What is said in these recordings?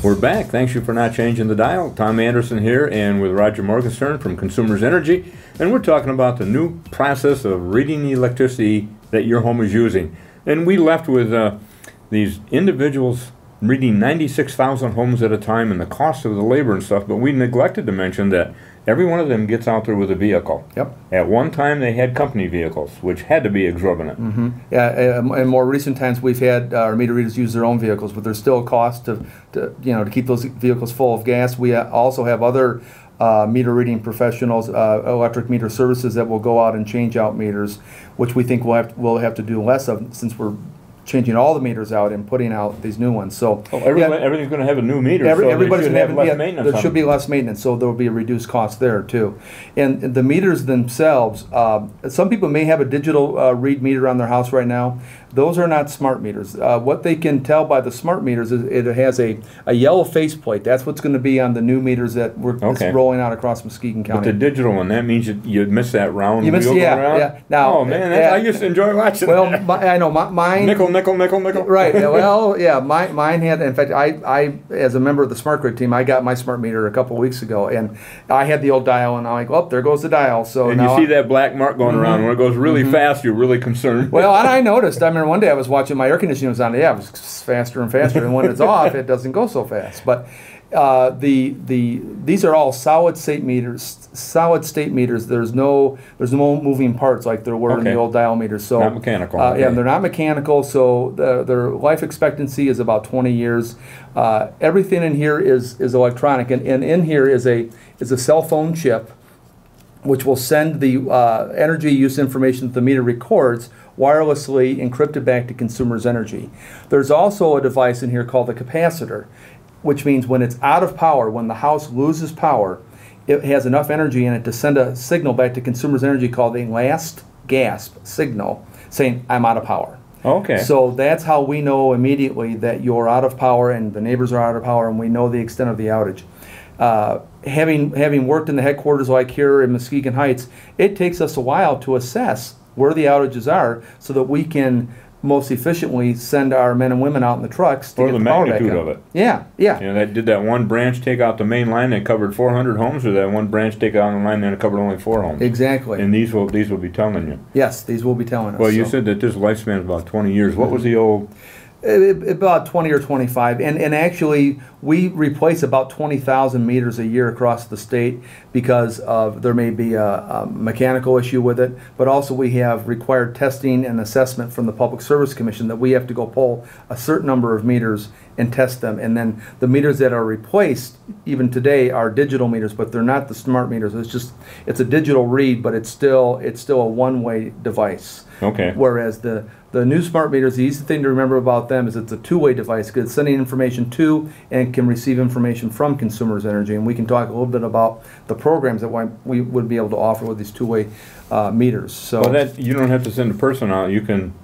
We're back. Thanks you for not changing the dial. Tom Anderson here and with Roger Morgenstern from Consumers Energy. And we're talking about the new process of reading the electricity that your home is using. And we left with these individuals reading 96,000 homes at a time and the cost of the labor and stuff, but we neglected to mention that every one of them gets out there with a vehicle. Yep. At one time they had company vehicles, which had to be exorbitant. Mm-hmm. Yeah, in more recent times we've had our meter readers use their own vehicles, but there's still a cost to keep those vehicles full of gas. We also have other meter reading professionals, electric meter services that will go out and change out meters, which we think we'll have to do less of since we're changing all the meters out and putting out these new ones. So everything's going to have a new meter. Everybody's so going to have less maintenance. There should be less maintenance, so there will be a reduced cost there too. And the meters themselves, some people may have a digital read meter on their house right now. Those are not smart meters. What they can tell by the smart meters is it has a yellow faceplate. That's what's going to be on the new meters that we're rolling out across Muskegon County. But the digital one, that means you miss that round wheel going around? Yeah. Now, oh man, I used to enjoy watching that. I know mine. Nickel. Right. Well, yeah. Mine had. In fact, I as a member of the smart grid team, I got my smart meter a couple of weeks ago, and I had the old dial, and I'm like, oh, there goes the dial. So and now you see that black mark going around. When it goes really fast, you're really concerned. Well, and I noticed. I remember one day I was watching my air conditioning was on. Yeah, it was faster and faster, and when it's off, it doesn't go so fast. But these are all solid state meters. There's no moving parts like there were in the old dial meters. So not mechanical. Yeah, they're not mechanical. So their life expectancy is about 20 years. Everything in here is electronic, and in here is a cell phone chip, which will send the energy use information that the meter records wirelessly encrypted back to Consumers Energy. There's also a device in here called a capacitor, which means when it's out of power, when the house loses power, it has enough energy in it to send a signal back to Consumers Energy called a last gasp signal saying, I'm out of power. Okay. So that's how we know immediately that you're out of power and the neighbors are out of power, and we know the extent of the outage. Having worked in the headquarters like here in Muskegon Heights, it takes us a while to assess where the outages are so that we can most efficiently send our men and women out in the trucks to get the power back on. Or the magnitude of it. Yeah. You know, did that one branch take out the main line that covered 400 homes, or that one branch take out the line that covered only 4 homes? Exactly. And these will be telling you. Yes, these will be telling us. Well, you said that this lifespan is about 20 years. What was the old? About 20 or 25, and actually we replace about 20,000 meters a year across the state because there may be a mechanical issue with it, but also we have required testing and assessment from the Public Service Commission that we have to go pull a certain number of meters and test them, and then the meters that are replaced even today are digital meters, but they're not the smart meters. It's a digital read, but it's still a one-way device. Okay. Whereas the new smart meters, the easy thing to remember about them is it's a two-way device because it's sending information to and can receive information from Consumers Energy. And we can talk a little bit about the programs that we would be able to offer with these two-way meters. So well, you don't have to send a person out. You can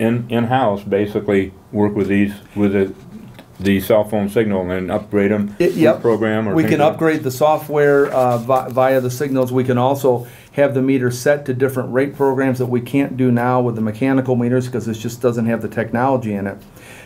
in-house basically work with the cell phone signal and upgrade them program. Or we can upgrade the software via the signals. We can also have the meter set to different rate programs that we can't do now with the mechanical meters because it just doesn't have the technology in it.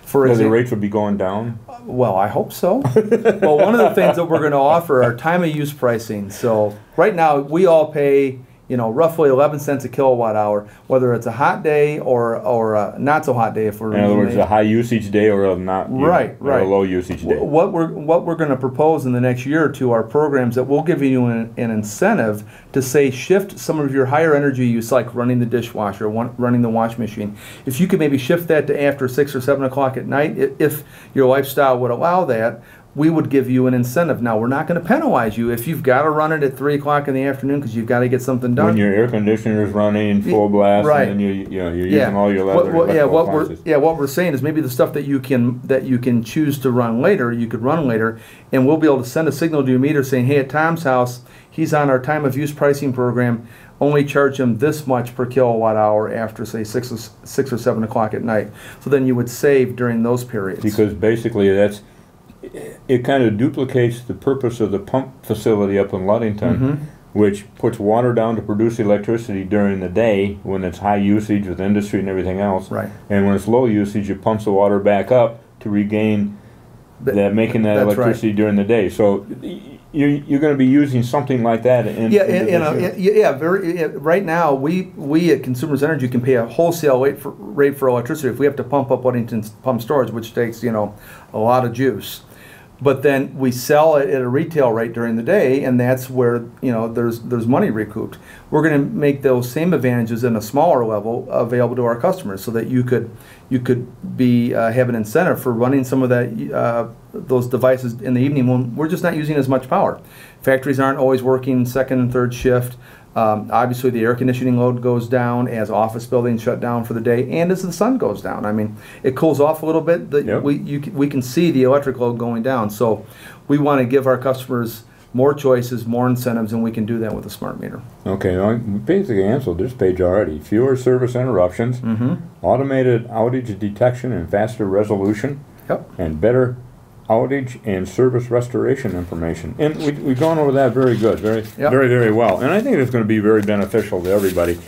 For example, the rates would be going down? Well, I hope so. Well, one of the things that we're going to offer are time of use pricing. So right now we all pay roughly 11 cents a kilowatt hour, whether it's a hot day or a not so hot day. If we're in other words, a high usage day or a not right. Or a low usage day. What we're going to propose in the next year or two are programs that will give you an incentive to say shift some of your higher energy use, like running the dishwasher, running the wash machine. If you could maybe shift that to after 6 or 7 o'clock at night, if your lifestyle would allow that, we would give you an incentive. Now, we're not going to penalize you if you've got to run it at 3 o'clock in the afternoon because you've got to get something done. When your air conditioner is running full blast, right. And then you're using all your electrical what we're saying is maybe the stuff that you can choose to run later, you could run later, and we'll be able to send a signal to your meter saying, hey, at Tom's house, he's on our time of use pricing program. Only charge him this much per kilowatt hour after, say, 6 or 7 o'clock at night. So then you would save during those periods. Because basically it kind of duplicates the purpose of the pump facility up in Ludington, which puts water down to produce electricity during the day when it's high usage with industry and everything else. Right. And when it's low usage, it pumps the water back up to regain that making that That's electricity right. during the day. So you're going to be using something like that in Right now, we at Consumers Energy can pay a wholesale rate for electricity if we have to pump up Weddington's pump storage, which takes a lot of juice. But then we sell it at a retail rate during the day, and that's where there's money recouped. We're going to make those same advantages in a smaller level available to our customers, so that you could have an incentive for running some of those devices in the evening when we're just not using as much power. Factories aren't always working second and third shift. Obviously, the air conditioning load goes down as office buildings shut down for the day, and as the sun goes down. I mean, it cools off a little bit. Yep. We can see the electric load going down. So we want to give our customers more choices, more incentives, and we can do that with a smart meter. Okay, well, we basically answered this page already. Fewer service interruptions, automated outage detection and faster resolution, and better outage and service restoration information. And we've gone over that very good, very well. And I think it's going to be very beneficial to everybody.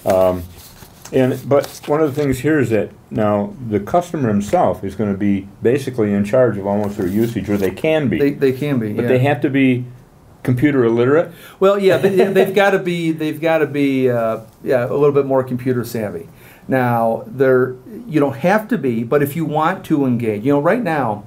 But one of the things here is that now the customer himself is going to be basically in charge of almost their usage, or they can be. They can be, but they have to be computer illiterate. Well, yeah, they've got to be a little bit more computer savvy. Now, you don't have to be, but if you want to engage, right now,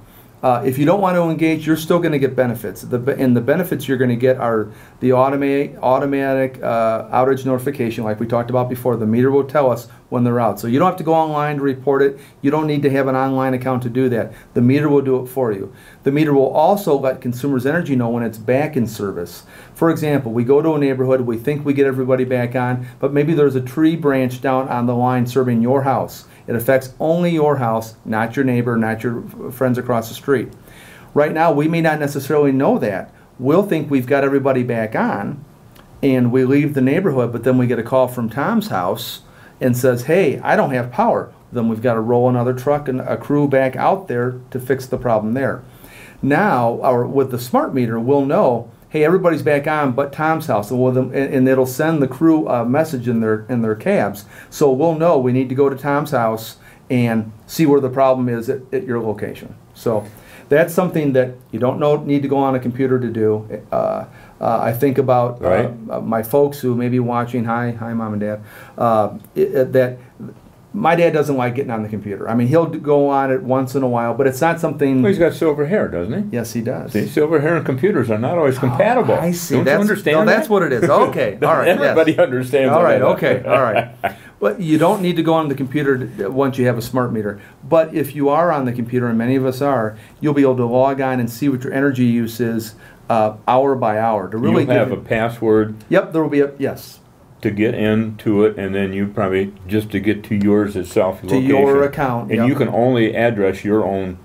if you don't want to engage, you're still going to get benefits. And the benefits you're going to get are the automatic outage notification, like we talked about before. The meter will tell us when they're out. So you don't have to go online to report it. You don't need to have an online account to do that. The meter will do it for you. The meter will also let Consumers Energy know when it's back in service. For example, we go to a neighborhood, we think we get everybody back on, but maybe there's a tree branch down on the line serving your house. It affects only your house, not your neighbor, not your friends across the street. Right now, we may not necessarily know that. We'll think we've got everybody back on, and we leave the neighborhood, but then we get a call from Tom's house and says, hey, I don't have power. Then we've got to roll another truck and a crew back out there to fix the problem there. Now, with the smart meter, we'll know, hey, everybody's back on but Tom's house, and it'll send the crew a message in their cabs. So we'll know we need to go to Tom's house and see where the problem is at your location. So that's something that you don't need to go on a computer to do. I think about my folks who may be watching. Hi, Mom and Dad. That my dad doesn't like getting on the computer. I mean, he'll go on it once in a while, but it's not something. Well, he's got silver hair, doesn't he? Yes, he does. See, silver hair and computers are not always compatible. I see. Don't you understand that's what it is. Okay, all right. Everybody understands. All right. Okay. All right. But you don't need to go on the computer once you have a smart meter. But if you are on the computer, and many of us are, you'll be able to log on and see what your energy use is hour by hour. To really have a password. Yep, there will be yes. To get into it, and then you probably just to get to yours itself. To your account. And you can only address your own.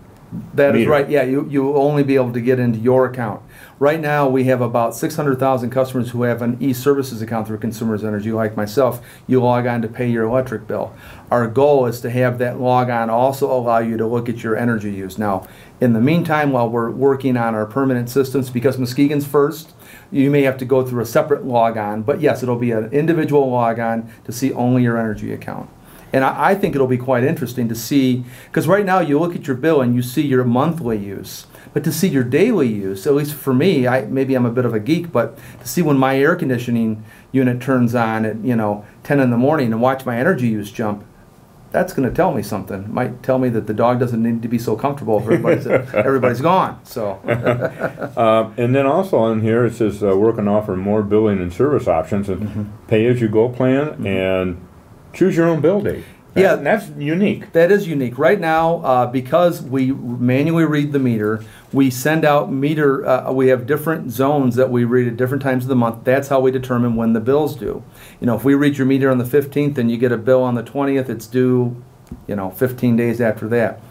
That meter. Is right. Yeah, you will only be able to get into your account. Right now, we have about 600,000 customers who have an e-services account through Consumers Energy, like myself. You log on to pay your electric bill. Our goal is to have that log on also allow you to look at your energy use. Now, in the meantime, while we're working on our permanent systems, because Muskegon's first, you may have to go through a separate log on. But yes, it'll be an individual log on to see only your energy account. And I think it'll be quite interesting to see, because right now you look at your bill and you see your monthly use. But to see your daily use, at least for me, maybe I'm a bit of a geek, but to see when my air conditioning unit turns on at 10 in the morning and watch my energy use jump, that's going to tell me something. It might tell me that the dog doesn't need to be so comfortable if everybody's gone. So, and then also on here it says we're going to offer more billing and service options and pay-as-you-go plan and choose your own bill date. That's unique. That is unique. Right now, because we manually read the meter, we send out meter, we have different zones that we read at different times of the month. That's how we determine when the bill's due. If we read your meter on the 15th and you get a bill on the 20th, it's due, 15 days after that.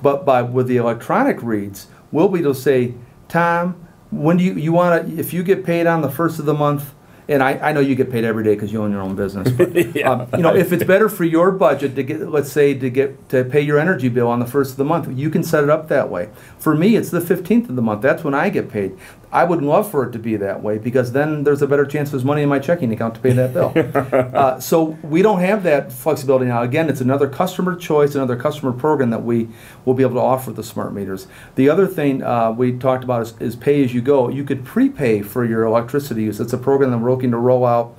But with the electronic reads, we'll be able to say, Tom, when do you want to, if you get paid on the first of the month, And I know you get paid every day because you own your own business. But Yeah. you know, if it's better for your budget to get, let's say, to pay your energy bill on the 1st of the month, you can set it up that way. For me, it's the 15th of the month. That's when I get paid. I would love for it to be that way because then there's a better chance there's money in my checking account to pay that bill. So we don't have that flexibility now. Again, it's another customer choice, another customer program that we will be able to offer the smart meters. The other thing we talked about is pay as you go. You could prepay for your electricity use. It's a program that we're looking to roll out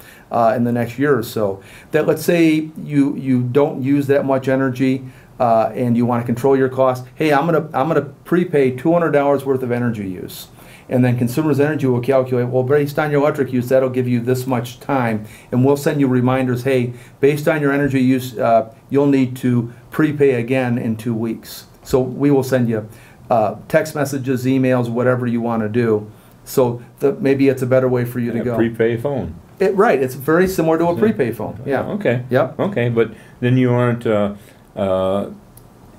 in the next year or so. That, let's say you don't use that much energy and you want to control your costs. Hey, I'm gonna prepay $200 worth of energy use. And then Consumers Energy will calculate, well, based on your electric use, that'll give you this much time. And we'll send you reminders, hey, based on your energy use, you'll need to prepay again in 2 weeks. So we will send you text messages, emails, whatever you want to do. So maybe it's a better way for you to go. Prepay phone. Right. It's very similar to a prepay phone. Yeah. Okay. Yep. Okay, but then you aren't...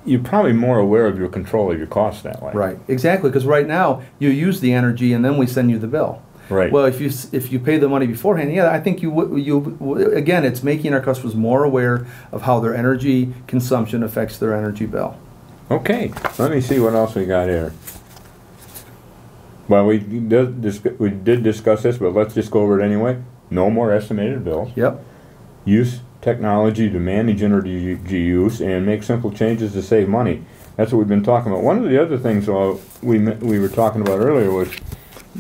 you're probably more aware of your control of your costs that way. Right, exactly, because right now you use the energy and then we send you the bill. Right. Well, if you pay the money beforehand, yeah, I think again, it's making our customers more aware of how their energy consumption affects their energy bill. Okay, let me see what else we got here. Well, we did discuss this, but let's just go over it anyway. No more estimated bills. Yep. Use technology to manage energy use and make simple changes to save money. That's what we've been talking about. One of the other things we were talking about earlier was,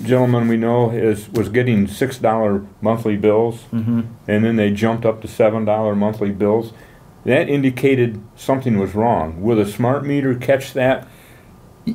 gentleman we know was getting $6 monthly bills, and then they jumped up to $7 monthly bills. That indicated something was wrong. Will a smart meter catch that?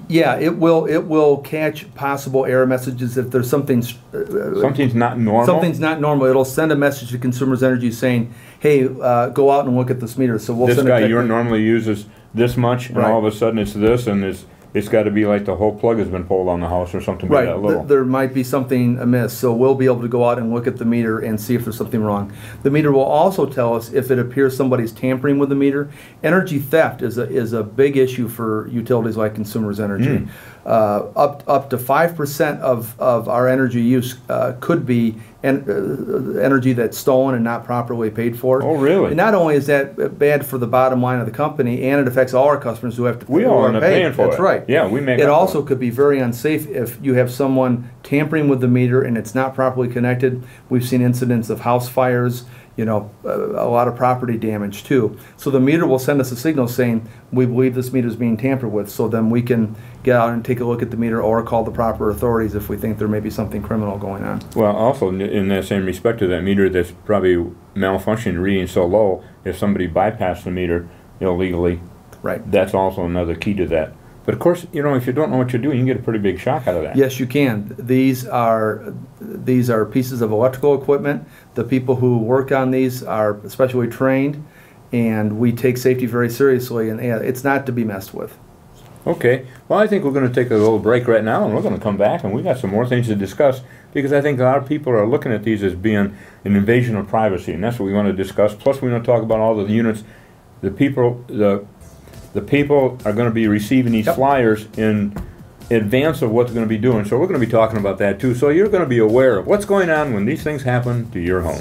Yeah, it will catch possible error messages if there's something's not normal. Something's not normal. It'll send a message to Consumers Energy saying, "Hey, go out and look at this meter." So we'll this send guy normally uses this much, and right. all of a sudden it's this, and it's got to be like the whole plug has been pulled on the house or something right. like that little. There might be something amiss, so we'll be able to go out and look at the meter and see if there's something wrong. The meter will also tell us if it appears somebody's tampering with the meter. Energy theft is a big issue for utilities like Consumers Energy. Up to 5% of our energy use could be energy that's stolen and not properly paid for. Oh, really? And not only is that bad for the bottom line of the company, and it affects all our customers who have to we all end up paying for it. That's right. Yeah, we make. It also could be very unsafe if you have someone tampering with the meter and it's not properly connected. We've seen incidents of house fires. You know, a lot of property damage too. So the meter will send us a signal saying, we believe this meter is being tampered with, so then we can get out and take a look at the meter or call the proper authorities if we think there may be something criminal going on. Well, also in that same respect to that meter that's probably malfunctioning, reading so low, if somebody bypassed the meter illegally, right, that's also another key to that. But of course, you know, if you don't know what you're doing, you get a pretty big shock out of that. Yes, you can. These are pieces of electrical equipment. The people who work on these are specially trained, and we take safety very seriously, and it's not to be messed with. Okay. Well, I think we're going to take a little break right now, and we're going to come back, and we got some more things to discuss, because I think a lot of people are looking at these as being an invasion of privacy, and that's what we want to discuss. Plus, we want to talk about all the units. The people are going to be receiving these flyers in advance of what they're going to be doing. So we're going to be talking about that too. So you're going to be aware of what's going on when these things happen to your home.